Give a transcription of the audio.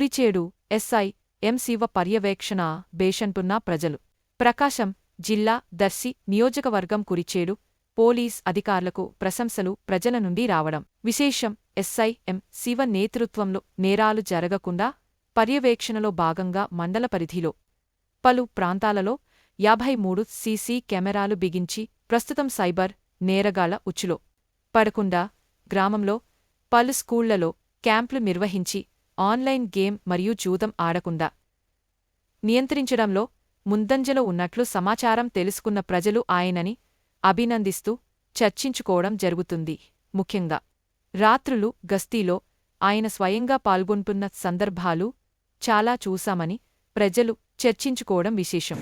Kurichedu SI ఎం శివ పర్యవేక్షణ బేషంటున్న ప్రజలు. ప్రకాశం జిల్లా దర్శి నియోజకవర్గం కురిచేడు పోలీస్ అధికారులకు ప్రశంసలు ప్రజల నుండి రావడం విశేషం. ఎస్ఐ ఎం శివ నేతృత్వంలో నేరాలు జరగకుండా పర్యవేక్షణలో భాగంగా మండల పరిధిలో పలు ప్రాంతాలలో 53 సీసీ కెమెరాలు బిగించి ప్రస్తుతం సైబర్ నేరగాళ్ల ఉచ్చులో పడకుండా గ్రామంలో పలు స్కూళ్లలో క్యాంపులు నిర్వహించి ఆన్లైన్ గేమ్ మరియు జూదం ఆడకుండా నియంత్రించడంలో ముందంజలో ఉన్నట్లు సమాచారం తెలుసుకున్న ప్రజలు ఆయనని అభినందిస్తూ చర్చించుకోవడం జరుగుతుంది. ముఖ్యంగా రాత్రులు గస్తీలో ఆయన స్వయంగా పాల్గొంటున్న సందర్భాలు చాలా చూశామని ప్రజలు చర్చించుకోవడం విశేషం.